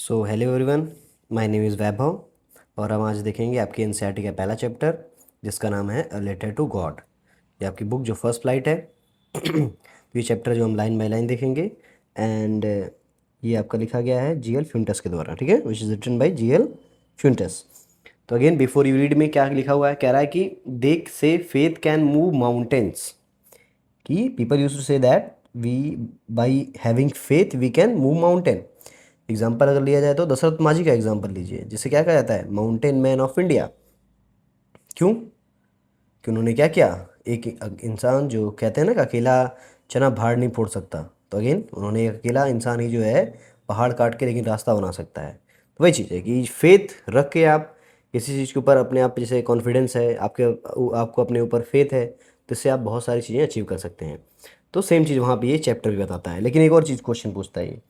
So hello everyone, my name is Vaibhav और हम आज देखेंगे आपकी एनसीईआरटी का पहला चैप्टर जिसका नाम है अ लेटर टू गॉड। ये आपकी बुक जो फर्स्ट फ्लाइट है। तो ये चैप्टर जो हम लाइन बाय लाइन देखेंगे एंड ये आपका लिखा गया है जीएल फ्यूंटस के द्वारा, ठीक है, which is written by GL Fuentes. तो अगेन बिफोर यू रीड में क्या लिखा हुआ है, कह रहा है कि देख से फेथ कैन मूव माउंटेन्स, कि people use to say that we by having faith we can move mountain. Example अगर लिया जाए तो दशरथ माझी का एग्जाम्पल लीजिए, जिसे क्या कहा जाता है माउंटेन मैन ऑफ इंडिया। क्यों? कि उन्होंने क्या किया, एक इंसान जो कहते हैं ना कि अकेला चना भाड़ नहीं फोड़ सकता, तो अगेन उन्होंने एक अकेला इंसान ही जो है पहाड़ काट के लेकिन रास्ता बना सकता है। तो वही चीज़ है कि फेथ रख के आप किसी चीज़ के ऊपर अपने आप जैसे कॉन्फिडेंस है आपको अपने ऊपर फेथ है, तो इससे आप बहुत सारी चीज़ें अचीव कर सकते हैं। तो सेम चीज़ वहाँ पे ये चैप्टर भी बताता है, लेकिन एक और चीज़ क्वेश्चन पूछता है ये,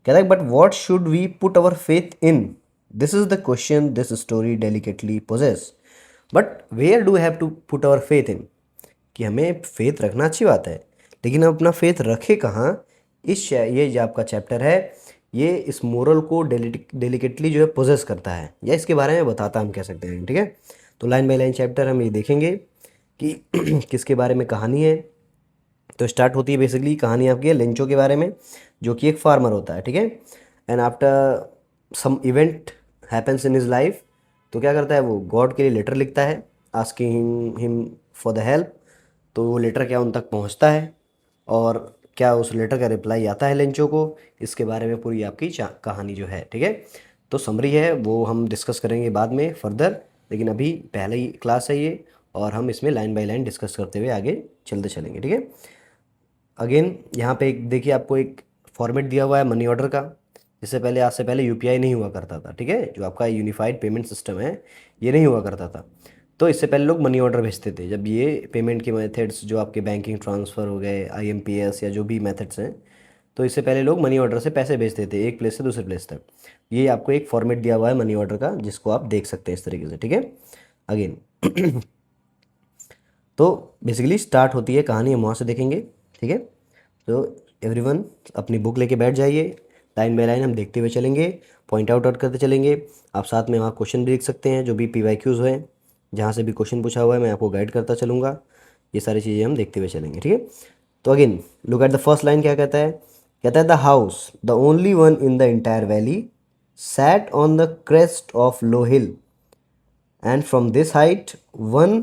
कहता है but what should we put our faith in, this is the question this story delicately poses, but where do have to put our faith in, कि हमें फेथ रखना अच्छी बात है, लेकिन हम अपना फेथ रखे कहाँ। ये जो आपका चैप्टर है ये इस मोरल को डेलिकेटली जो है पोजेस करता है या इसके बारे में बताता, हम कह सकते हैं, ठीक है। तो लाइन बाय लाइन चैप्टर हम ये देखेंगे कि किसके बारे में कहानी है। तो स्टार्ट होती है बेसिकली कहानी आपकी है लेंचो के बारे में, जो कि एक फार्मर होता है, ठीक है। And after some event happens in his life, तो क्या करता है वो गॉड के लिए लेटर लिखता है asking him for the help. तो वो लेटर क्या उन तक पहुंचता है और क्या उस लेटर का रिप्लाई आता है लेंचो को, इसके बारे में पूरी आपकी कहानी जो है, ठीक है। तो समरी है वो हम डिस्कस करेंगे बाद में फर्दर, लेकिन अभी पहले ही क्लास है ये और हम इसमें लाइन बाय लाइन डिस्कस करते हुए आगे चलते चलेंगे, ठीक है। अगेन यहाँ पे एक देखिए आपको एक फॉर्मेट दिया हुआ है मनी ऑर्डर का। जिससे पहले आज से पहले यूपीआई नहीं हुआ करता था, ठीक है, जो आपका यूनिफाइड पेमेंट सिस्टम है ये नहीं हुआ करता था। तो इससे पहले लोग मनी ऑर्डर भेजते थे, जब ये पेमेंट के मेथड्स जो आपके बैंकिंग ट्रांसफ़र हो गए आईएमपीएस या जो भी मेथड्स हैं, तो इससे पहले लोग मनी ऑर्डर से पैसे भेजते थे एक प्लेस से दूसरे प्लेस तक। ये आपको एक फॉर्मेट दिया हुआ है मनी ऑर्डर का जिसको आप देख सकते हैं इस तरीके से, ठीक है। अगेन तो बेसिकली स्टार्ट होती है कहानी, हम वहाँ से देखेंगे, ठीक है। तो एवरीवन अपनी बुक लेके बैठ जाइए, लाइन बाय लाइन हम देखते हुए चलेंगे, पॉइंट आउट करते चलेंगे। आप साथ में वहाँ क्वेश्चन भी लिख सकते हैं, जो भी पीवाईक्यूज़ हैं, जहाँ से भी क्वेश्चन पूछा हुआ है मैं आपको गाइड करता चलूँगा। ये सारी चीज़ें हम देखते हुए चलेंगे, ठीक है। तो again look at the first line, क्या कहता है, कहता है the house the only one in the entire valley sat on the crest of low hill, and from this height one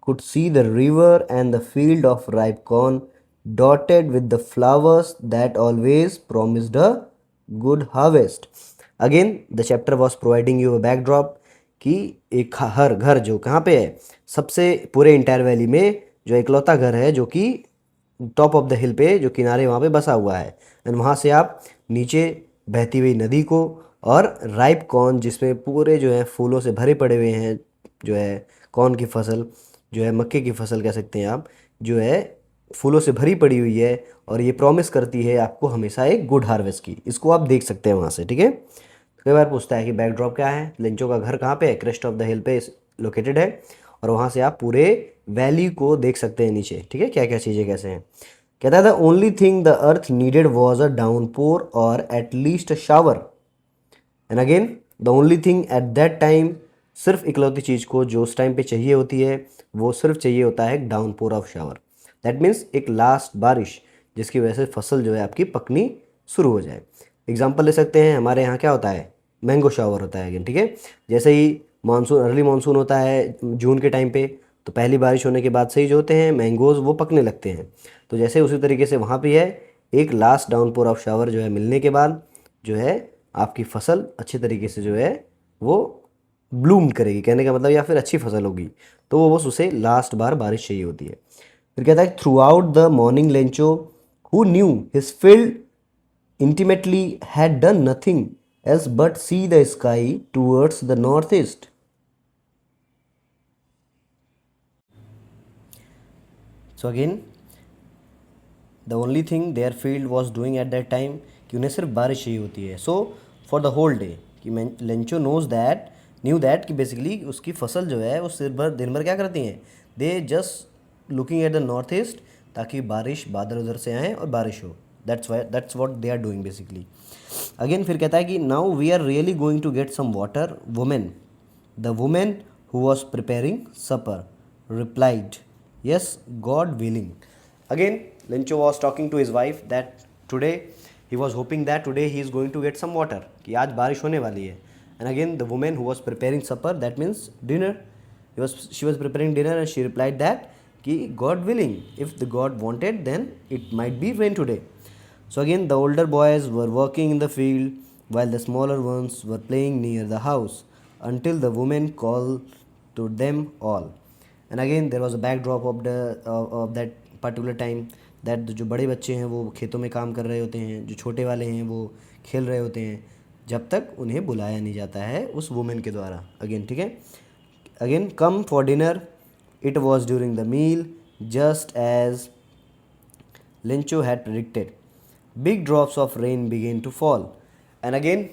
could see the river and the field of ripe corn dotted with the flowers that always promised a good harvest. Again the chapter was providing you a backdrop कि एक हर घर जो कहाँ पे है, सबसे पूरे entire valley में जो इकलौता घर है जो कि टॉप ऑफ द हिल पे जो किनारे वहाँ पे बसा हुआ है, एंड वहाँ से आप नीचे बहती हुई नदी को और राइप कॉर्न जिसमें पूरे जो है फूलों से भरे पड़े हुए हैं, जो है कॉर्न की फसल, जो है मक्के की फसल कह सकते हैं आप, जो है फूलों से भरी पड़ी हुई है और ये प्रॉमिस करती है आपको हमेशा एक गुड हार्वेस्ट की। इसको आप देख सकते हैं वहाँ से, ठीक है। कई बार पूछता है कि बैकड्रॉप क्या है, लेंचो का घर कहाँ पे है, क्रेस्ट ऑफ द हिल पे लोकेटेड है, और वहाँ से आप पूरे वैली को देख सकते हैं नीचे, ठीक है, क्या क्या चीज़ें कैसे हैं। कहता है the only thing the earth needed was a downpour और at least a shower, and again the only thing at that time, सिर्फ इकलौती चीज़ को जो उस टाइम पे चाहिए होती है वो सिर्फ चाहिए होता है downpour of shower. That means एक लास्ट बारिश जिसकी वजह से फसल जो है आपकी पकनी शुरू हो जाए। एग्जाम्पल ले सकते हैं, हमारे यहाँ क्या होता है, मैंगो शावर होता है अगेन, ठीक है। जैसे ही मानसून अर्ली मानसून होता है जून के टाइम पे, तो पहली बारिश होने के बाद से ही जो होते हैं मैंगोज़ वो पकने लगते हैं। तो जैसे उसी तरीके से वहाँ पे है एक लास्ट डाउनपोर ऑफ शावर जो है मिलने के बाद जो है आपकी फसल अच्छे तरीके से जो है वो ब्लूम करेगी, कहने का मतलब, या फिर अच्छी फसल होगी, तो वो बस उसे लास्ट बार बारिश चाहिए होती है। फिर कहता है throughout the morning Lencho who knew his field intimately had done nothing else but see the sky towards the north east. So again the only thing their field was doing at that time, कि उन्हें सिर्फ बारिश चाहिए होती है। So for the whole day, कि Lencho knows that knew that, कि basically उसकी फसल जो है वो सिर भर दिन भर क्या करती हैं, they just looking at the north east, ताकि बारिश बादल उधर से आए और बारिश हो। That's what they are doing basically. Again फिर कहता है कि now we are really going to get some water women, the women who was preparing supper replied yes God willing. Again Lencho was talking to his wife that today he was hoping that today he is going to get some water, कि आज बारिश होने वाली है। And again the women who was preparing supper that means dinner, she was preparing dinner and she replied that कि God willing, if the God wanted then it might be rain today. So again the older boys were working in the field while the smaller ones were playing near the house until the woman called to them all. And again there was a backdrop of that particular time that जो बड़े बच्चे हैं वो खेतों में काम कर रहे होते हैं, जो छोटे वाले हैं वो खेल रहे होते हैं जब तक उन्हें बुलाया नहीं जाता है उस वुमेन के द्वारा। अगेन ठीक है, again come for dinner, it was during the meal just as Lencho had predicted, big drops of rain began to fall. And again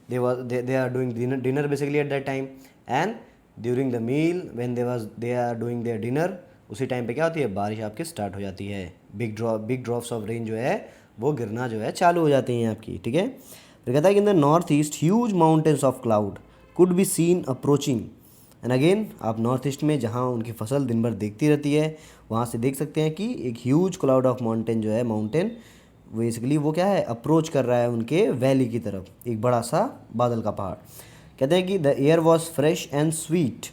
they are doing dinner basically at that time, and during the meal when they are doing their dinner उसी time पे क्या होती है, बारिश आपकी start हो जाती है, बिग ड्रॉप्स ऑफ रेन जो है वो गिरना जो है चालू हो जाती हैं आपकी। ठीक है, फिर कहता है कि in the north east huge mountains of cloud could be seen approaching. And again आप नॉर्थ ईस्ट में जहाँ उनकी फसल दिन भर देखती रहती है वहाँ से देख सकते हैं कि एक ह्यूज क्लाउड ऑफ माउंटेन जो है, माउंटेन बेसिकली वो क्या है, अप्रोच कर रहा है उनके वैली की तरफ, एक बड़ा सा बादल का पहाड़। कहते हैं कि the air was fresh and sweet,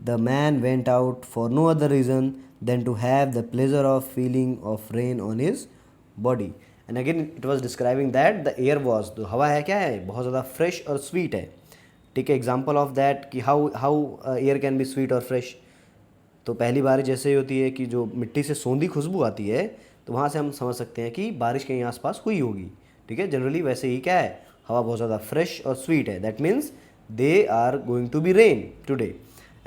the man went out for no other reason than to have the pleasure of feeling of rain on his body. And again it was describing that the air was, तो हवा है क्या है, बहुत ज़्यादा fresh और sweet है। ठीक है, एग्जाम्पल ऑफ दैट कि how air can be sweet और फ्रेश, तो पहली बारिश जैसे ही होती है कि जो मिट्टी से सौंधी खुशबू आती है तो वहाँ से हम समझ सकते हैं कि बारिश कहीं आसपास हुई होगी। ठीक है, जनरली वैसे ही क्या है, हवा बहुत ज़्यादा फ्रेश और स्वीट है, that means they are going to be rain today,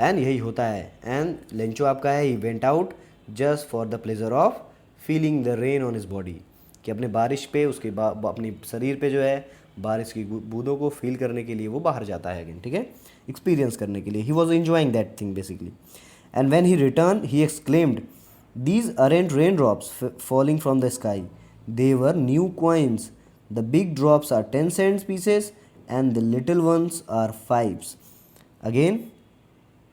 and यही होता है। एंड लेंचो आपका है, he went out just for the pleasure of feeling the rain on his body, कि अपने बारिश पे उसके अपने शरीर पे जो है बारिश की बूंदों को फील करने के लिए वो बाहर जाता है अगेन। ठीक है, एक्सपीरियंस करने के लिए, he was enjoying that thing basically. And when he return he exclaimed, these aren't raindrops falling from the sky, they were new coins, the big drops are 10 cents pieces and the little ones are 5s. Again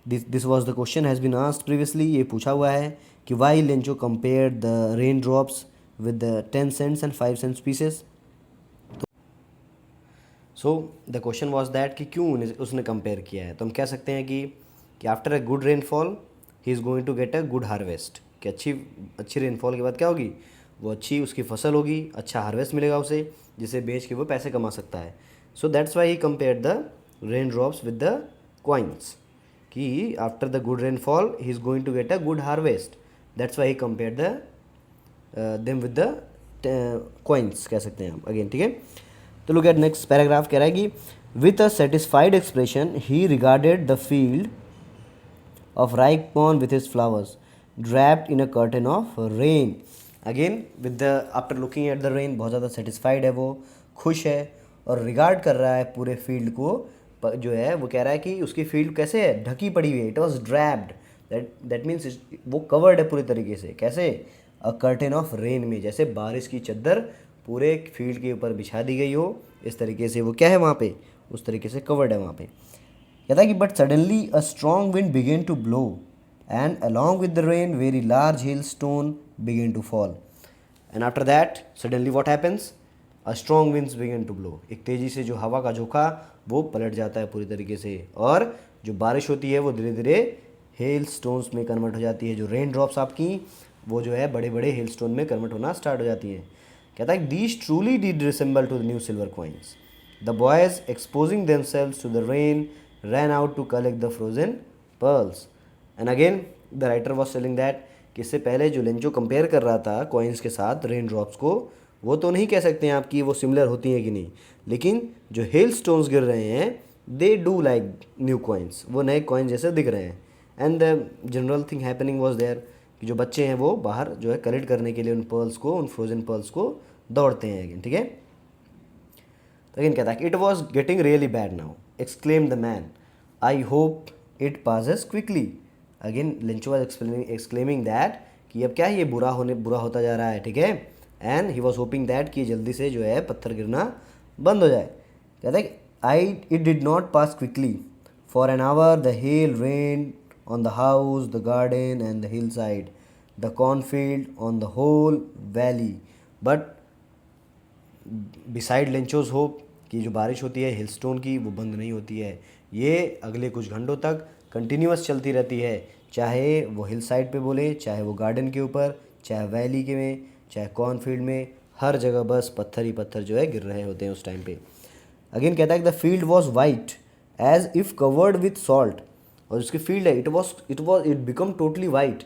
this was the question has been asked previously, ये पूछा हुआ है कि why Lencho compared the raindrops with the 10 cents and 5 cents pieces. So the question was that कि क्यों उसने compare किया है, तो हम कह सकते हैं कि after a good rainfall he is going to get a good harvest, कि अच्छी रेनफॉल के बाद क्या होगी, वो अच्छी उसकी फसल होगी, अच्छा हार्वेस्ट मिलेगा उसे, जिसे बेच के वो पैसे कमा सकता है। So that's why he compare the rain drops with the coins, कि after the good rainfall he is going to get a good harvest, that's why he compare the them with the coins कह सकते हैं हम again. ठीक है, तो look at next paragraph, कह रहा है कि with a satisfied expression he regarded the field of ripe corn with his flowers draped in a curtain of rain. Again with the after looking at the rain, बहुत ज़्यादा satisfied है, वो खुश है और रिगार्ड कर रहा है पूरे फील्ड को, जो है वो कह रहा है कि उसकी फील्ड कैसे है, ढकी पड़ी हुई है, it was draped, that means वो कवर्ड है पूरी तरीके से, कैसे, अ कर्टन ऑफ रेन में, जैसे बारिश की चद्दर पूरे फील्ड के ऊपर बिछा दी गई हो, इस तरीके से वो क्या है वहाँ पे, उस तरीके से कवर्ड है वहाँ पे। कहता है कि but suddenly a strong wind began to blow and along with the rain very large hail stone began to fall. And after that suddenly what happens, a strong winds began to blow, एक तेज़ी से जो हवा का झोंका वो पलट जाता है पूरी तरीके से, और जो बारिश होती है वो धीरे धीरे हेल स्टोन्स में कन्वर्ट हो जाती है, जो रेन ड्रॉप्स आपकी वो जो है बड़े बड़े हेल स्टोन में कन्वर्ट होना स्टार्ट हो जाती हैं। कहता है these truly did resemble to the new silver coins, the boys exposing themselves to the rain ran out to collect the frozen pearls. And again the writer was telling that कि इससे पहले जो Lencho compare कर रहा था coins के साथ rain drops को, वो तो नहीं कह सकते हैं आप कि वो सिमिलर होती हैं कि नहीं, लेकिन जो हेल स्टोन्स गिर रहे हैं they do like new coins, वो नए कॉइन जैसे दिख रहे हैं। And the general thing happening was there कि जो बच्चे हैं वो बाहर जो है कलेक्ट करने के लिए उन पर्ल्स को, उन फ्रोजन पर्ल्स को दौड़ते हैं अगेन। ठीक है, तो अगेन कहता है कि it was getting really bad now, exclaim the man, I hope it passes quickly. Again Lencho was exclaiming that कि अब क्या है, ये बुरा होता जा रहा है, ठीक है। And he was hoping that कि जल्दी से जो है पत्थर गिरना बंद हो जाए। कहता है I it did not pass quickly for an hour the hail rain on the house the garden and the hillside the cornfield on the whole valley but beside Lencho's hope कि जो बारिश होती है हिल stone की वो बंद नहीं होती है, ये अगले कुछ घंटों तक कंटिन्यूस चलती रहती है, चाहे वो हिल साइड पे बोले, चाहे वो गार्डन के ऊपर, चाहे वैली के में, चाहे कॉर्नफील्ड में, हर जगह बस पत्थर ही पत्थर जो है गिर रहे होते हैं उस टाइम पे। अगेन कहता है the field was white as if covered with salt, और उसकी फील्ड है इट बिकम टोटली वाइट,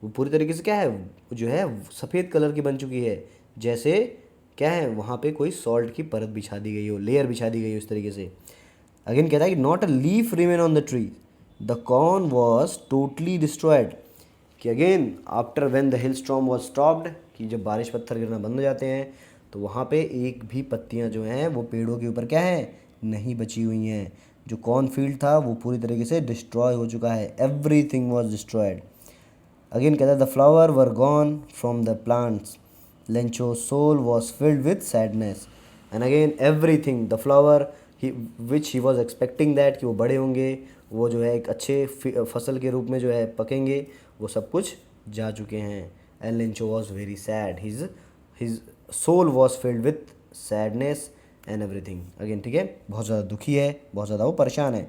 वो पूरी तरीके से क्या है जो है सफ़ेद कलर की बन चुकी है, जैसे क्या है वहाँ पे कोई सॉल्ट की परत बिछा दी गई हो, लेयर बिछा दी गई हो इस तरीके से। अगेन कहता है कि not a leaf remain on the tree the corn was totally destroyed, कि again after when the hail storm was stopped, कि जब बारिश पत्थर गिरना बंद हो जाते हैं तो वहाँ पे एक भी पत्तियाँ जो हैं वो पेड़ों के ऊपर क्या है नहीं बची हुई हैं। जो कॉर्न फील्ड था वो पूरी तरीके से डिस्ट्रॉय हो चुका है, एवरीथिंग वॉज डिस्ट्रॉयड। अगेन कहता है the flower were gone from the plants Lencho's soul was filled with sadness and again everything the flower which he was expecting that कि वो बड़े होंगे, वो जो है एक अच्छे फसल के रूप में जो है पकेंगे, वो सब कुछ जा चुके हैं। and Lencho was very sad, his soul was filled with sadness and everything again, ठीक है, बहुत ज़्यादा दुखी है, बहुत ज़्यादा वो परेशान है।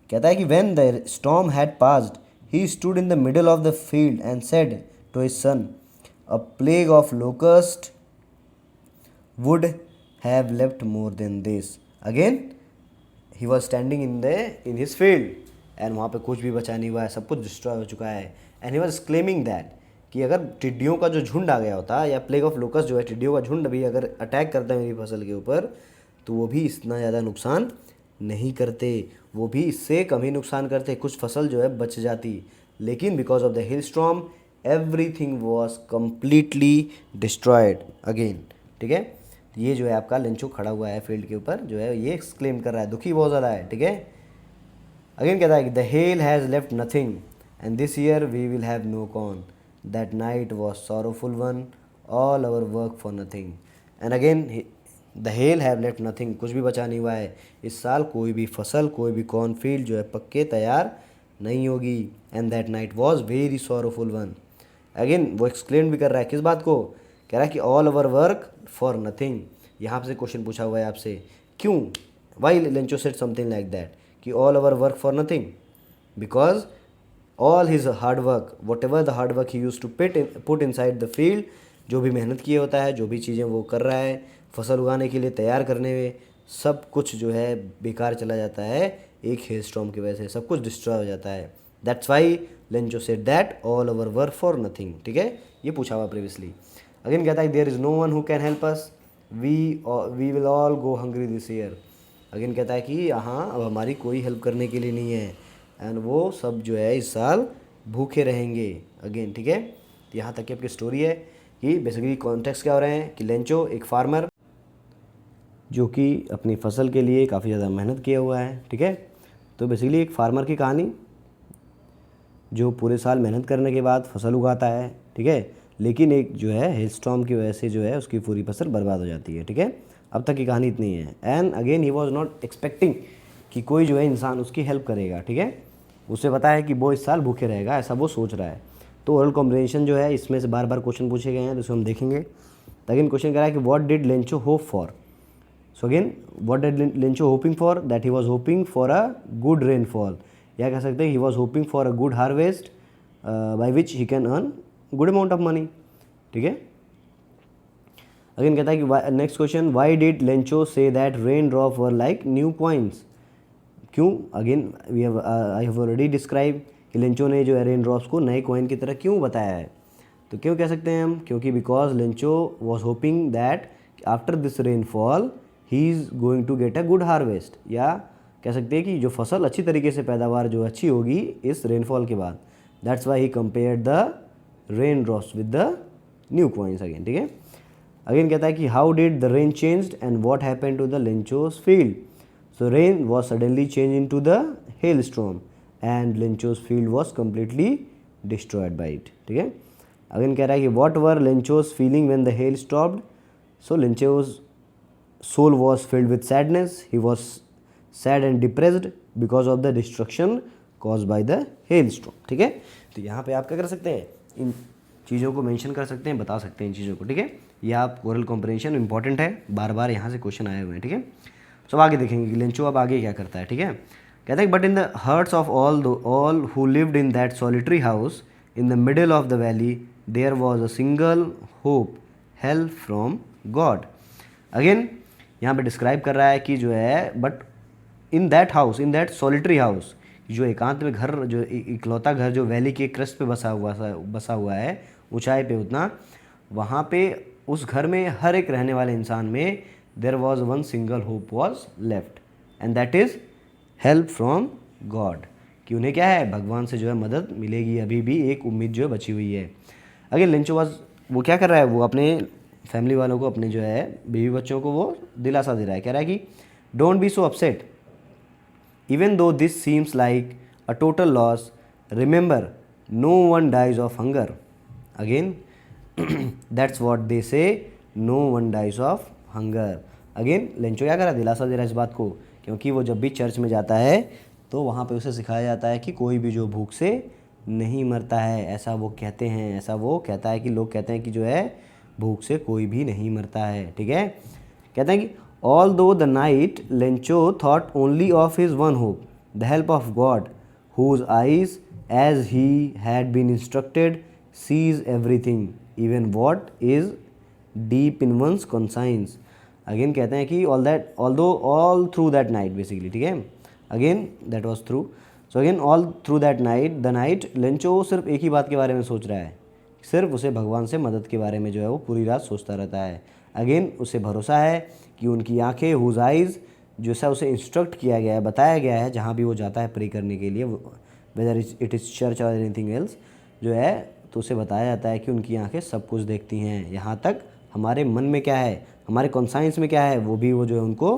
कहता है कि when the storm had passed he stood in the middle of the field and said to his son a plague of locust would have left more than this. Again he was standing in his field and वहाँ पे कुछ भी बचा नहीं हुआ है, सब कुछ डिस्ट्रॉय हो चुका है। And he was claiming that कि अगर टिड्डियों का जो झुंड आ गया होता, या प्लेग ऑफ लोकस्ट जो है टिड्डियों का झुंड भी अगर अटैक करता है मेरी फसल के ऊपर, तो वो भी इतना ज़्यादा नुकसान नहीं करते, वो भी इससे कम ही नुकसान करते, कुछ फसल जो है बच जाती। लेकिन because of the hail storm everything was completely destroyed again, ठीक है। ये जो है आपका लेंचो खड़ा हुआ है फील्ड के ऊपर, जो है ये एक्सक्लेम कर रहा है, दुखी बहुत ज़्यादा है, ठीक है। अगेन कहता है कि the hail has left nothing and this year we will have no corn that night was sorrowful one all our work for nothing. And again the hail have left nothing, कुछ भी बचा नहीं हुआ है इस साल, कोई भी फसल, कोई भी कॉर्न फील्ड जो है पक्के तैयार नहीं होगी। And that night was very sorrowful one, again वो एक्सप्लेन भी कर रहा है किस बात को, कह रहा है कि all over work for nothing. यहाँ से क्वेश्चन पूछा हुआ है आपसे, क्यों, why Lencho said something like that कि all over work for nothing, because all his hard work whatever the hard work he use to put inside the field, जो भी मेहनत किए होता है, जो भी चीज़ें वो कर रहा है फसल उगाने के लिए तैयार करने में, सब कुछ जो है बेकार चला जाता है एक हेल स्टॉर्म की वजह से, सब कुछ डिस्ट्रॉय हो जाता है। That's why Lencho said that all over work for nothing, ठीक है, ये पूछा हुआ प्रीवियसली। अगेन कहता है there is no one who can help us we will all go hungry this year. Again कहता है कि यहाँ अब हमारी कोई हेल्प करने के लिए नहीं है, एंड वो सब जो है इस साल भूखे रहेंगे अगेन, ठीक है। तो यहाँ तक की आपकी स्टोरी है कि बेसिकली कॉन्टेक्स्ट क्या हो रहे हैं कि लेंचो एक फार्मर जो कि अपनी फसल के लिए काफ़ी ज़्यादा मेहनत किया हुआ है, ठीक है। तो बेसिकली एक फार्मर की कहानी जो पूरे साल मेहनत करने के बाद फसल उगाता है, ठीक है, लेकिन एक जो है हेल स्टॉर्म की वजह से जो है उसकी पूरी फसल बर्बाद हो जाती है, ठीक है। अब तक की कहानी इतनी है। And again he was not expecting कि कोई जो है इंसान उसकी हेल्प करेगा, ठीक है, उसे पता है कि वो इस साल भूखे रहेगा, ऐसा वो सोच रहा है। तो ओरल कॉम्बिनेशन जो है इसमें से बार बार क्वेश्चन पूछे गए हैं, तो हम देखेंगे। तो अगेन क्वेश्चन कह रहा है कि what did Lencho hope for, so again what did Lencho hoping for, that he was hoping for a good rainfall, या कह सकते हैं he was hoping for a good harvest by which he can earn good amount of money, ठीक है। Again कहता है कि next question why did Lencho say that rain drop were like new coins, क्यों, again I have already describe कि Lencho ने जो है रेन ड्रॉप्स को नए कॉइन की तरह क्यों बताया है। तो क्यों कह सकते हैं हम, क्योंकि because Lencho was hoping that after this rainfall he is going to get a good harvest, या कह सकते हैं कि जो फसल अच्छी तरीके से पैदावार जो अच्छी होगी इस रेनफॉल के बाद। That's why he compare the rain drops with the new coins again, ठीक है। अगेन कहता है कि how did the rain changed and what happened to the Lencho's field, so rain was suddenly change into the hail storm and Lencho's field was completely destroyed by it, ठीक है। Again कह रहा है कि what were Lencho's feeling when the hail stopped. So Lencho's soul was filled with sadness. He was sad and depressed because of the destruction caused by the hailstorm. ठीक है, तो यहाँ पे आप क्या कर सकते हैं, इन चीज़ों को मेंशन कर सकते हैं, बता सकते हैं इन चीज़ों को. ठीक है, ये आप ओरल कॉम्प्रिहेंशन इंपॉर्टेंट है, बार बार यहाँ से क्वेश्चन आए हुए हैं. ठीक है, तो आगे देखेंगे कि लेंचो अब आगे क्या करता है. ठीक है, कहता है but in the hearts of all who lived in that solitary house in the middle of the valley there was a single hope, help from God. Again यहाँ पे डिस्क्राइब कर रहा है कि जो है but in that house, in that solitary house, जो एकांत में घर, जो इकलौता घर जो वैली के क्रस्ट पे बसा हुआ है, ऊंचाई पे उतना, वहाँ पे उस घर में हर एक रहने वाले इंसान में there was one single hope was left and that is help from God, कि उन्हें क्या है, भगवान से जो है मदद मिलेगी, अभी भी एक उम्मीद जो है बची हुई है. अगेन लेंचो वॉज, वो क्या कर रहा है, वो अपने फैमिली वालों को, अपने जो है बीवी बच्चों को वो दिलासा दे रहा है. कह रहा है कि don't be so upset even though this seems like a total loss, remember no one dies of hunger. Again that's what they say, no one dies of hunger. Again Lencho क्या कर रहा है, दिलासा दे रहा है इस बात को, क्योंकि वो जब भी चर्च में जाता है तो वहाँ पे उसे सिखाया जाता है कि कोई भी जो भूख से नहीं मरता है, ऐसा वो कहते हैं, ऐसा वो कहता है कि लोग कहते हैं कि जो है भूख से कोई भी नहीं मरता है. ठीक है, कहते हैं कि all through the night Lencho thought only of his one hope, the help of God whose eyes as he had been instructed sees everything even what is deep in one's conscience. Again कहते हैं कि all through that night basically. ठीक है, again that was through. So again all through that night, the night, Lencho सिर्फ एक ही बात के बारे में सोच रहा है, सिर्फ उसे भगवान से मदद के बारे में जो है वो पूरी रात सोचता रहता है. अगेन उसे भरोसा है कि उनकी आंखें, हुज आइज़, जैसा उसे इंस्ट्रक्ट किया गया है, बताया गया है, जहाँ भी वो जाता है प्रे करने के लिए, वेदर इट इज़ चर्च और एनीथिंग एल्स, जो है तो उसे बताया जाता है कि उनकी आंखें सब कुछ देखती हैं, यहाँ तक हमारे मन में क्या है, हमारे कॉन्साइंस में क्या है, वो भी वो जो है उनको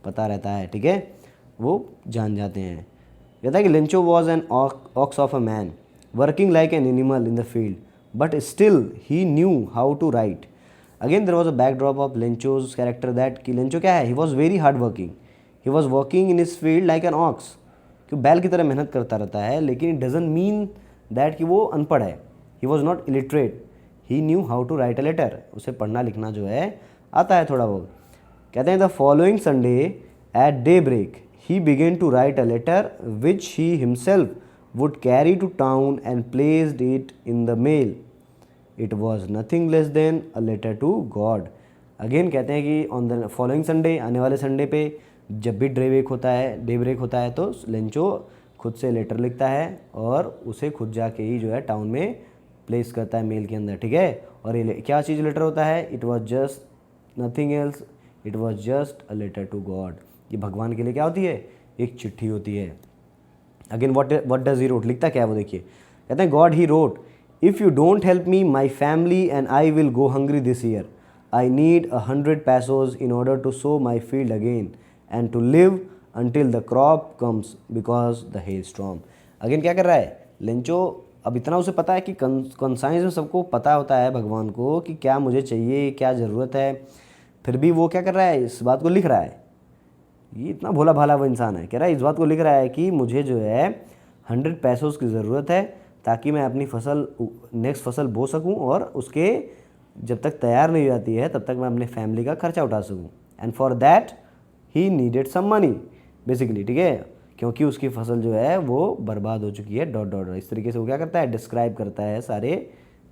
पता रहता है. ठीक है, वो जान जाते हैं. कहता है कि Lencho was an ox of a man working like an animal in the field but still he knew how to write. Again there was a backdrop of Lencho's character that कि लेंचो क्या है, he was very hard working, he was working in his field like an ox, कि बैल की तरह मेहनत करता रहता है, लेकिन it doesn't mean that कि वो अनपढ़ है, he was not illiterate, he knew how to write a letter, उसे पढ़ना लिखना जो है आता है थोड़ा बहुत. कहते हैं the following Sunday at daybreak he began to write a letter which he himself would carry to town and placed it in the mail. It was nothing less than a letter to God. Again कहते हैं कि on the following Sunday, आने वाले Sunday पे जब भी day break होता है तो लेंचो खुद से लेटर लिखता है और उसे खुद जाके ही जो है टाउन में प्लेस करता है मेल के अंदर. ठीक है, और ये क्या चीज़ लेटर होता है, it was just nothing else, it was just a letter to God. ये भगवान के लिए क्या होती है, एक चिट्ठी होती है. Again what does he wrote, लिखता क्या है वो देखिए. कहते हैं God he wrote, if you don't help me my family and I will go hungry this year. I need 100 pesos in order to sow my field again and to live until the crop comes because the hailstorm. अगेन क्या कर रहा है Lencho, अब इतना उसे पता है कि कॉन्साइंस में सबको पता होता है भगवान को कि क्या मुझे चाहिए, क्या ज़रूरत है, फिर भी वो क्या कर रहा है, इस बात को लिख रहा है. ये इतना भोला भाला वो इंसान है, कह रहा है इस बात को लिख रहा है कि मुझे जो है 100 पैसों की ज़रूरत है ताकि मैं अपनी फसल, नेक्स्ट फसल बो सकूं और उसके जब तक तैयार नहीं हो जाती है तब तक मैं अपने फैमिली का खर्चा उठा सकूं. And for that he needed some money basically. ठीक है, क्योंकि उसकी फसल जो है वो बर्बाद हो चुकी है, डॉट डॉट. इस तरीके से वो क्या करता है, डिस्क्राइब करता है सारे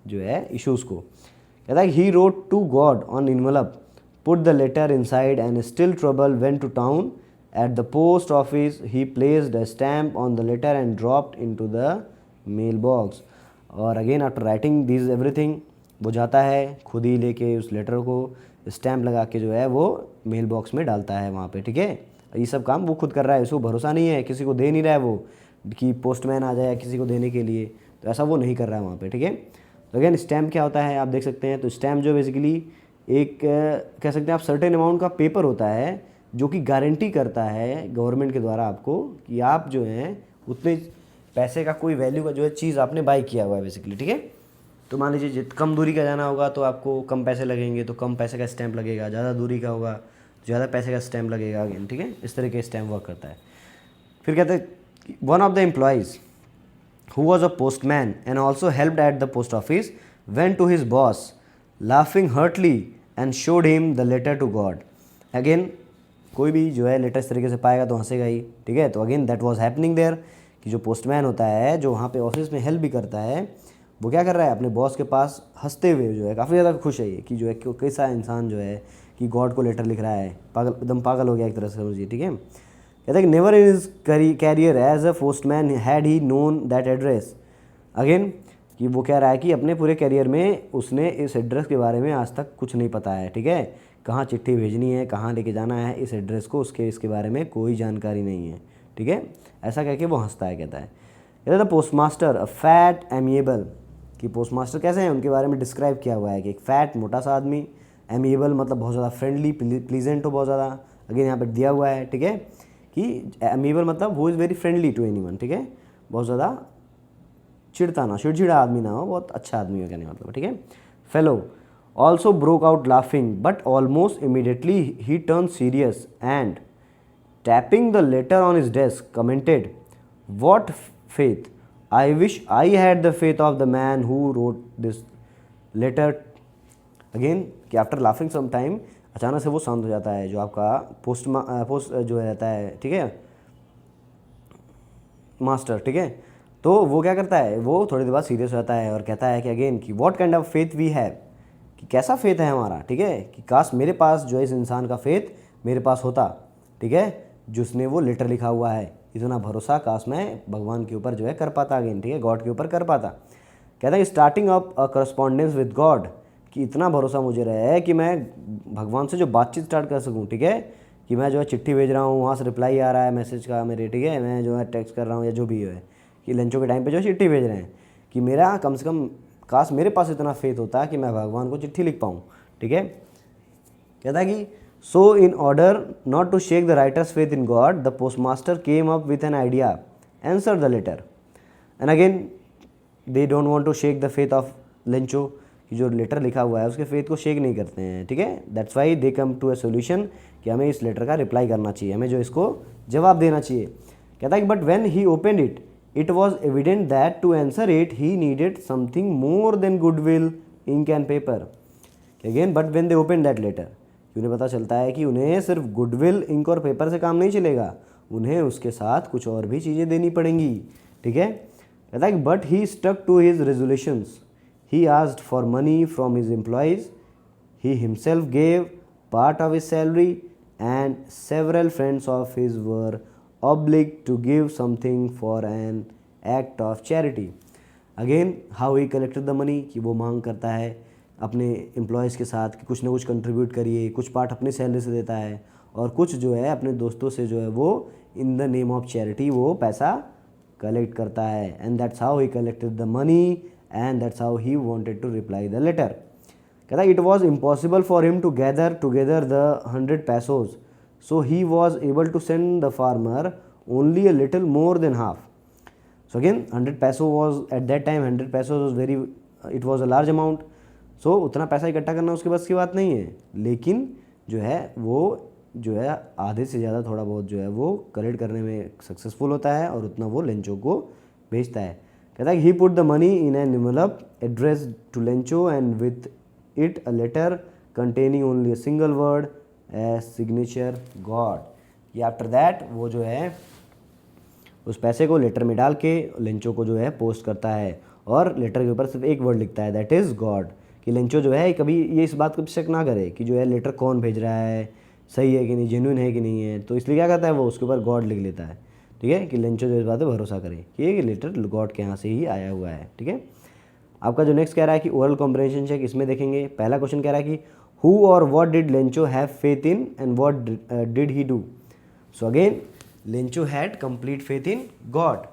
जो है इश्यूज़ को. कहता है he wrote to God on envelope, put the letter inside and still trouble went to town. At the post office he placed a stamp on the letter and dropped into the mailbox. और again after writing this everything वो जाता है खुद ही लेके उस letter को stamp लगा के जो है वो मेल बॉक्स में डालता है वहाँ पे. ठीक है, ये सब काम वो खुद कर रहा है, उसको भरोसा नहीं है, किसी को दे नहीं रहा है वो कि पोस्टमैन आ जाए किसी को देने के लिए, तो ऐसा वो नहीं कर रहा है वहाँ पे. ठीक है, तो अगेन स्टैम्प क्या होता है आप देख सकते हैं. तो स्टैम्प जो बेसिकली एक कह सकते हैं आप सर्टेन अमाउंट का पेपर होता है जो कि गारंटी करता है गवर्नमेंट के द्वारा आपको कि आप जो हैं उतने पैसे का कोई वैल्यू का जो है चीज़ आपने बाई किया हुआ है बेसिकली. ठीक है, तो मान लीजिए कम दूरी का जाना होगा तो आपको कम पैसे लगेंगे, तो कम पैसे का स्टैम्प लगेगा। ज़्यादा दूरी का होगा तो ज़्यादा पैसे का स्टैम्प लगेगा अगेन, ठीक है। इस तरह के स्टैम्प वर्क करता है। फिर कहते हैं one of the employees who was a postman and also helped at the post office, went to his boss, laughing heartily and showed him the letter to God. Again, कोई भी जो है letter इस तरीके से पाएगा तो हंसेगा ही, ठीक है। तो again that was happening there कि जो पोस्टमैन होता है, जो वहाँ पे ऑफिस में हेल्प भी करता है, वो क्या कर रहा है, अपने बॉस के पास हंसते हुए जो है, काफ़ी ज़्यादा खुश है ये कि जो है कैसा इंसान जो है कि गॉड को लेटर लिख रहा है, पागल, एकदम पागल हो गया एक तरह से समझिए, ठीक है। कहता है कि never in his career as a postman had he known that address. Again कि वो कह रहा है कि अपने पूरे करियर में उसने इस एड्रेस के बारे में आज तक कुछ नहीं पता है, ठीक है। कहाँ चिट्ठी भेजनी है, कहाँ लेके जाना है, इस एड्रेस को इसके बारे में कोई जानकारी नहीं है, ठीक है। ऐसा कह के वो हंसता है। कहता है the post master a fat amiable, कि पोस्ट मास्टर कैसे हैं उनके बारे में डिस्क्राइब किया हुआ है कि एक फैट मोटा सा आदमी, एमिएबल मतलब बहुत ज़्यादा फ्रेंडली प्लीजेंट हो बहुत ज़्यादा, अगेन यहाँ पर दिया हुआ है, ठीक है। कि एमिएबल मतलब who is very friendly to anyone, ठीक है। बहुत ज़्यादा चिढ़ता ना, चिड़चिड़ा आदमी ना हो, बहुत अच्छा आदमी हो कहने मतलब, ठीक है। Fellow also broke out laughing but almost immediately he turn serious and tapping the letter on his desk commented, what faith, I wish I had the faith of the man who wrote this letter. Again कि after laughing some time अचानक से वो शांत हो जाता है, जो आपका पोस्ट जो रहता है, ठीक है, मास्टर, ठीक है। तो वो क्या करता है, वो थोड़ी देर बाद सीरियस हो जाता है और कहता है कि अगेन कि what kind of faith we have, कि कैसा फेथ है हमारा, ठीक है। कि काश मेरे पास जो है इस इंसान का फेथ मेरे पास होता, ठीक है, जिसने वो लेटर लिखा हुआ है, इतना भरोसा काश मैं भगवान के ऊपर जो है कर पाता, अगेन ठीक है, गॉड के ऊपर कर पाता। कहता है starting up a correspondence with God, कि इतना भरोसा मुझे रहा है कि मैं भगवान से जो बातचीत स्टार्ट कर सकूँ, ठीक है। कि मैं जो है चिट्ठी भेज रहा हूँ, वहाँ से रिप्लाई आ रहा है मैसेज का मेरे, ठीक है, मैं जो है टेक्स्ट कर रहा हूँ या जो भी है, कि लंचों के टाइम पे जो चिट्ठी भेज रहे हैं, कि मेरा कम से कम काश मेरे पास इतना फेथ होता कि मैं भगवान को चिट्ठी लिख पाऊँ, ठीक है। कहता है कि so in order not to shake the writer's faith in God the post master came up with an idea, answer the letter. And again they don't want to shake the faith of Lencho, कि जो letter लिखा हुआ है उसके faith को shake नहीं करते हैं, ठीक है। That's why they come to a solution, कि हमें इस लेटर का रिप्लाई करना चाहिए, हमें जो इसको जवाब देना चाहिए। कहता है कि but when he opened it, it was evident that to answer it he needed something more than goodwill, ink and paper. Again but when they open that letter, उन्हें पता चलता है कि उन्हें सिर्फ गुडविल, इंक और पेपर से काम नहीं चलेगा, उन्हें उसके साथ कुछ और भी चीज़ें देनी पड़ेंगी, ठीक है। कहता है कि but he stuck to his resolutions, he asked for money from his employees, he himself gave part of his salary, and several friends of his were obliged to give something for an act of charity. Again how he collected the money, कि वो मांग करता है अपने employees के साथ कि कुछ ना कुछ कंट्रीब्यूट करिए, कुछ पार्ट अपनी सैलरी से देता है और कुछ जो है अपने दोस्तों से जो है वो इन द नेम ऑफ चैरिटी वो पैसा कलेक्ट करता है। And that's how he collected the money and that's how he wanted to reply the letter. कहता है it was impossible for him to gather together the 100 pesos, so he was able to send the farmer only a little more than half. So again 100 peso was at that time, 100 pesos was very it was a large amount, so उतना पैसा इकट्ठा करना उसके बस की बात नहीं है, लेकिन जो है वो जो है आधे से ज़्यादा थोड़ा बहुत जो है वो कलेक्ट करने में सक्सेसफुल होता है और उतना वो लेंचो को भेजता है। कहता है he put the money in an envelope address to Lencho and with it a letter containing only a single word as signature God. कि आफ्टर दैट वो जो है उस पैसे को लेटर में डाल के लेंचो को जो है पोस्ट करता है और लेटर के ऊपर सिर्फ एक वर्ड लिखता है, दैट इज़ गॉड। कि लेंचो जो है कभी ये इस बात को शक ना करे कि जो है लेटर कौन भेज रहा है, सही है कि नहीं, जेन्युइन है कि नहीं है, तो इसलिए क्या करता है वो उसके ऊपर गॉड लिख लेता है, ठीक है। कि लेंचो जो इस बात पर भरोसा करे कि ये लेटर गॉड के यहाँ से ही आया हुआ है, ठीक है। आपका जो नेक्स्ट कह रहा है कि ओरल कॉम्प्रिहेंशन चेक, इसमें देखेंगे पहला क्वेश्चन कह रहा है कि हु और what did Lencho have faith in and what did he do. So again Lencho had complete faith in God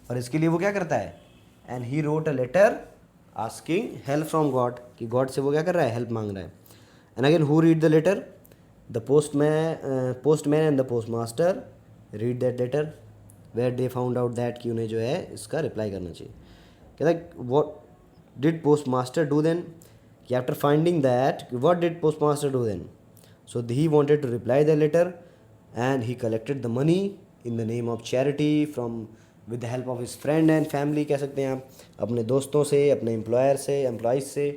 और इसके लिए वो क्या करता है, and he wrote a letter asking help from God, कि गॉड से वो क्या कर रहा है, हेल्प मांग रहा है। And again who read the letter, the postman and the post master read that letter where they found out that कि उन्हें जो है इसका रिप्लाई करना चाहिए। कहता है did postmaster do then, कि after finding that what did postmaster do then, so he wanted to reply the letter and he collected the money in the name of charity from with the help of his friend and family, कह सकते हैं आप, अपने दोस्तों से, अपने employer से, employees से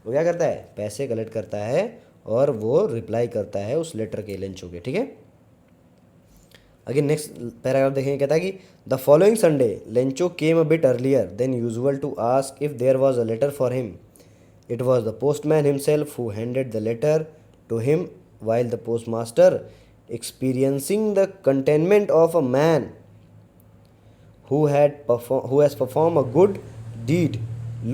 वो क्या करता है, पैसे कलेक्ट करता है और वो रिप्लाई करता है उस लेटर के, लेंचो के, ठीक है। अगेन नेक्स्ट पैराग्राफ देखेंगे, कहता है कि the following Sunday Lencho came a bit earlier than usual to ask if there was a letter for him. It was the postman himself who handed the letter to him, while the postmaster, experiencing the contentment of a man who has performed a good deed,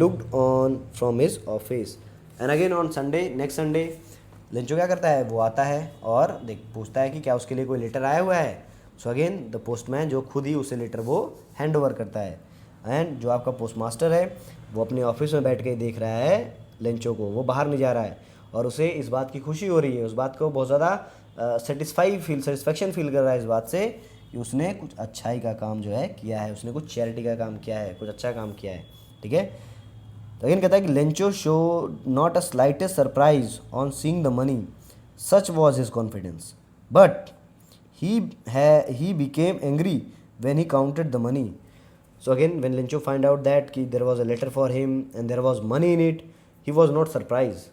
looked on from his office. And again on Sunday, next Sunday, Lencho क्या करता है, वो आता है और देख पूछता है कि क्या उसके लिए कोई लेटर आया हुआ है. सो अगेन द पोस्टमैन जो खुद ही उसे लेटर वो हैंड ओवर करता है, एंड जो आपका पोस्ट मास्टर है वो अपने ऑफिस में बैठ के देख रहा है लेंचो को, वो बाहर नहीं जा रहा है और उसे इस बात की खुशी हो रही है, उस बात को बहुत ज़्यादा सेटिस्फैक्शन फील कर रहा है इस बात से कि उसने कुछ अच्छाई का काम जो है किया है, उसने कुछ चैरिटी का काम किया है, कुछ अच्छा काम किया है, ठीक है. तो अगेन कहता है कि Lencho show not a slightest surprise on seeing the money, such was his confidence, but he became angry when he counted the money. So again when Lencho find out that कि there was a letter for him and there was money in it, he was not surprised.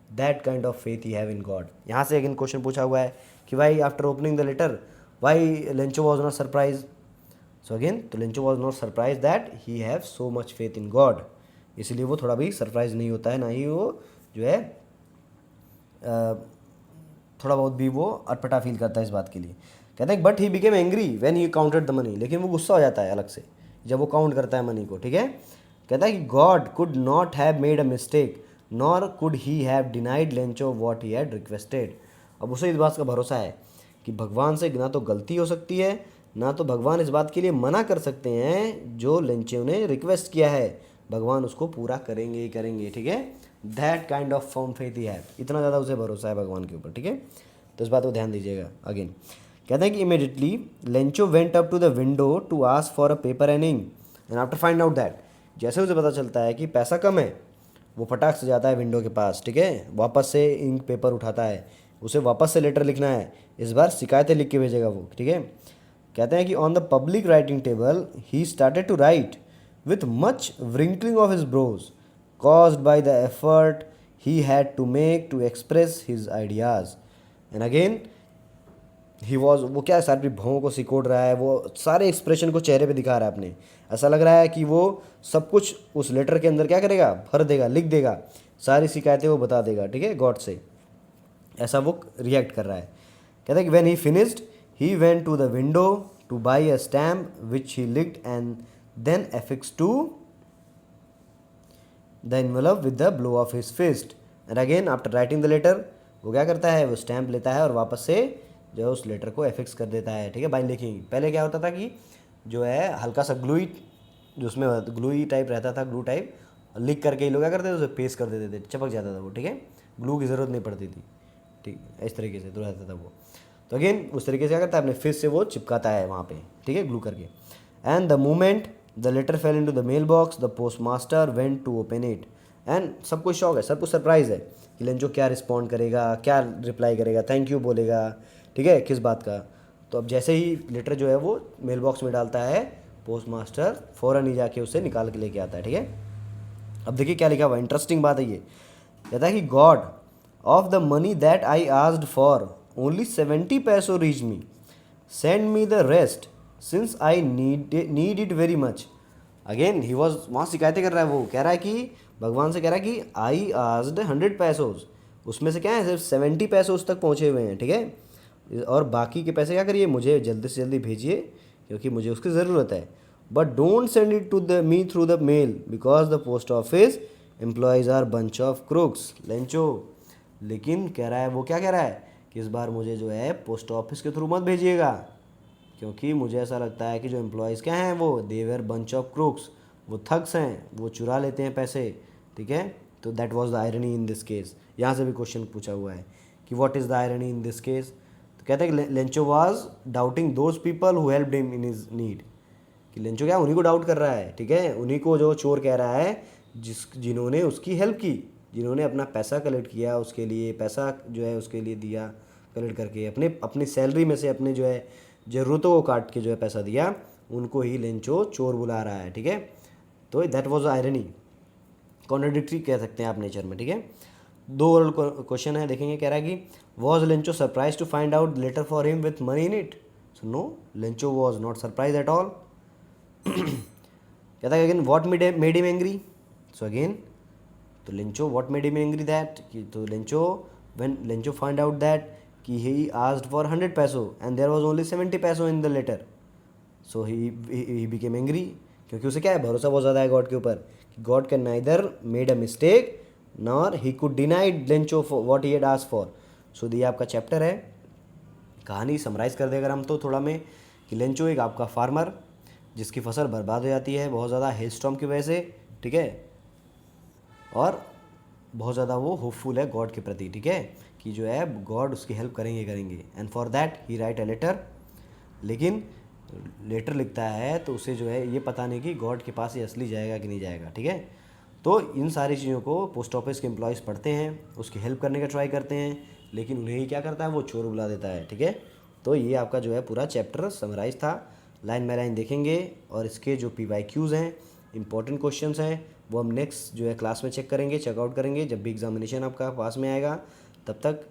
That kind of faith he have in God. यहाँ से again question पूछा हुआ है कि why after opening the letter why Lencho was not surprised. So again तो Lencho was not surprised that he have so much faith in God, इसलिए वो थोड़ा भी सरप्राइज नहीं होता है, ना ही वो जो है थोड़ा बहुत भी वो अटपटा फील करता है इस बात के लिए. कहता है but he became angry when he counted the money, लेकिन वो गुस्सा हो जाता है अलग से जब वो काउंट करता है मनी को, ठीक है. कहता है कि God could not have made a mistake nor could he have denied Lencho what he had requested. अब उसे इस बात का भरोसा है कि भगवान से ना तो गलती हो सकती है, ना तो भगवान इस बात के लिए मना कर सकते हैं जो लेंचो ने रिक्वेस्ट किया है, भगवान उसको पूरा करेंगे ही करेंगे, ठीक है. That kind of firm faith ही है, इतना ज़्यादा उसे भरोसा है भगवान के ऊपर, ठीक है. तो इस बात को ध्यान दीजिएगा. अगेन कहते हैं कि immediately Lencho went up to the window to ask for a paper and ink, and after find out that, जैसे उसे पता चलता है कि पैसा कम है, वो फटाक से जाता है विंडो के पास, ठीक है, वापस से इंक पेपर उठाता है, उसे वापस से लेटर लिखना है, इस बार शिकायतें लिख के भेजेगा वो, ठीक है. कहते हैं कि on the public writing table he started to write with much wrinkling of his brows, caused by the effort he had to make to express his ideas. And again, वो क्या सारी भावों को सिकोड़ रहा है, वो सारे एक्सप्रेशन को चेहरे पे दिखा रहा है अपने, ऐसा लग रहा है कि वो सब कुछ उस लेटर के अंदर क्या करेगा, भर देगा, लिख देगा, सारी शिकायतें वो बता देगा, ठीक है, गॉड से, ऐसा वो रिएक्ट कर रहा है. कहता है कि when he finished he went to the window to buy a stamp which he licked and then affixed to the envelope with the blow of his fist. And again after writing the letter वो क्या करता है, वो stamp लेता है और वापस से जो है उस लेटर को एफिक्स कर देता है, ठीक है, बाइंड लिखिंग. पहले क्या होता था कि जो है हल्का सा ग्लूई, जो उसमें ग्लूई टाइप रहता था, ग्लू टाइप लिख करके ही लोग क्या करते थे, उसे पेस्ट कर देते थे, चिपक जाता था वो, ठीक है, ग्लू की ज़रूरत नहीं पड़ती थी, ठीक, इस तरीके से तो रहता था वो. तो अगेन उस तरीके से क्या करता है, अपने फिस्ट से वो चिपकाता है वहाँ पे, ठीक है, ग्लू करके. And the moment the letter fell into the mail box the post master went to open it, and सबको शौक है, सबको सरप्राइज है कि लेंचो क्या रिस्पॉन्ड करेगा, क्या रिप्लाई करेगा, थैंक यू बोलेगा, ठीक है, किस बात का. तो अब जैसे ही लेटर जो है वो मेल बॉक्स में डालता है, पोस्ट मास्टर फ़ौरन ही जाके उसे निकाल के लेके आता है, ठीक है. अब देखिए क्या लिखा हुआ, इंटरेस्टिंग बात है ये. कहता है कि God of the money that I asked for only 70 पैसों reach me, send me the rest since I need it very much. Again he was, वहाँ शिकायतें कर रहा है, वो कह रहा है कि भगवान से कह रहा है कि आई आस्क्ड 100 पैसोज, उसमें से क्या है सिर्फ 70 पैसोज तक पहुँचे हुए हैं, ठीक है, और बाकी के पैसे क्या करिए, मुझे जल्दी से जल्दी भेजिए क्योंकि मुझे उसकी ज़रूरत है. But don't send it to the me through the mail because the post office employees are bunch of crooks. Lencho लेकिन कह रहा है, वो क्या कह रहा है कि इस बार मुझे जो है पोस्ट ऑफिस के थ्रू मत भेजिएगा, क्योंकि मुझे ऐसा लगता है कि जो एम्प्लॉयज़ क्या हैं वो they were bunch of crooks, वो थग्स हैं, वो चुरा लेते हैं पैसे, ठीक है. तो that was the irony in this case. यहाँ से भी क्वेश्चन पूछा हुआ है कि what is the irony in this case. तो कहते हैं कि Lencho was doubting those people who helped him in his need, कि लेंचो क्या उन्हीं को डाउट कर रहा है, ठीक है, उन्हीं को जो चोर कह रहा है जिन्होंने उसकी हेल्प की, जिन्होंने अपना पैसा कलेक्ट किया, उसके लिए पैसा जो है उसके लिए दिया कलेक्ट करके, अपने अपनी सैलरी में से अपने जो है ज़रूरतों को काट के जो है पैसा दिया, उनको ही लेंचो चोर बुला रहा है। ठीक है, तो दैट वाज आयरनी, कॉन्ट्रडिक्टरी कह सकते हैं आप नेचर में। ठीक है, दो और क्वेश्चन है, देखेंगे। कह रहा है कि was Lencho surprise to find out letter for him with money in it? So no, Lencho was not surprise at all. कहता है again what made him angry? So again, तो Lencho what made him angry that, कि तो Lencho when Lencho find out that कि he asked for 100 पैसो and there was only 70 pesos in the letter, so he became angry, क्योंकि उसे क्या है, भरोसा बहुत ज़्यादा है गॉड के ऊपर, कि God can neither made a mistake nor he could deny Lencho for what he had asked for. So ये आपका चैप्टर है। कहानी समराइज़ कर दे अगर हम तो थोड़ा में, कि लेंचो एक आपका फार्मर जिसकी फसल बर्बाद हो जाती है बहुत ज़्यादा हेलस्टॉर्म की वजह से। ठीक है, और बहुत ज़्यादा वो होपफुल है गॉड के प्रति। ठीक है, कि जो है गॉड उसकी हेल्प करेंगे करेंगे, and for that he write a letter. लेकिन लेटर लिखता है तो उसे जो है ये पता नहीं कि गॉड के पास ये असली जाएगा कि नहीं जाएगा। ठीक है, तो इन सारी चीज़ों को पोस्ट ऑफिस के एम्प्लॉयज़ पढ़ते हैं, उसकी हेल्प करने का ट्राई करते हैं, लेकिन उन्हें ही क्या करता है, वो चोर बुला देता है। ठीक है, तो ये आपका जो है पूरा चैप्टर समराइज था। लाइन बाय लाइन देखेंगे, और इसके जो PYQs हैं, इंपॉर्टेंट क्वेश्चंस हैं, वो हम नेक्स्ट जो है क्लास में चेक करेंगे, चेकआउट करेंगे जब भी एग्जामिनेशन आपका पास में आएगा। तब तक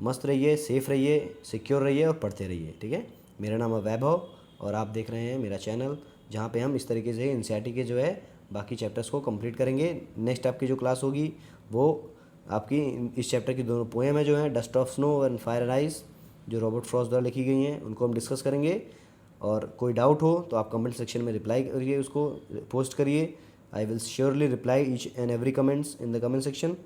मस्त रहिए, सेफ़ रहिए, सिक्योर रहिए और पढ़ते रहिए। ठीक है, मेरा नाम है वैभव और आप देख रहे हैं मेरा चैनल, जहाँ पे हम इस तरीके से एनसीईआरटी के जो है बाकी चैप्टर्स को कंप्लीट करेंगे। नेक्स्ट आपकी जो क्लास होगी वो आपकी इस चैप्टर की दोनों पोएम है जो हैं, dust of snow and fire eyes, जो रॉबर्ट फ्रॉस्ट द्वारा लिखी गई हैं, उनको हम डिस्कस करेंगे। और कोई डाउट हो तो आप कमेंट सेक्शन में रिप्लाई करिए, उसको पोस्ट करिए। I will surely reply each and every comments in the comment section.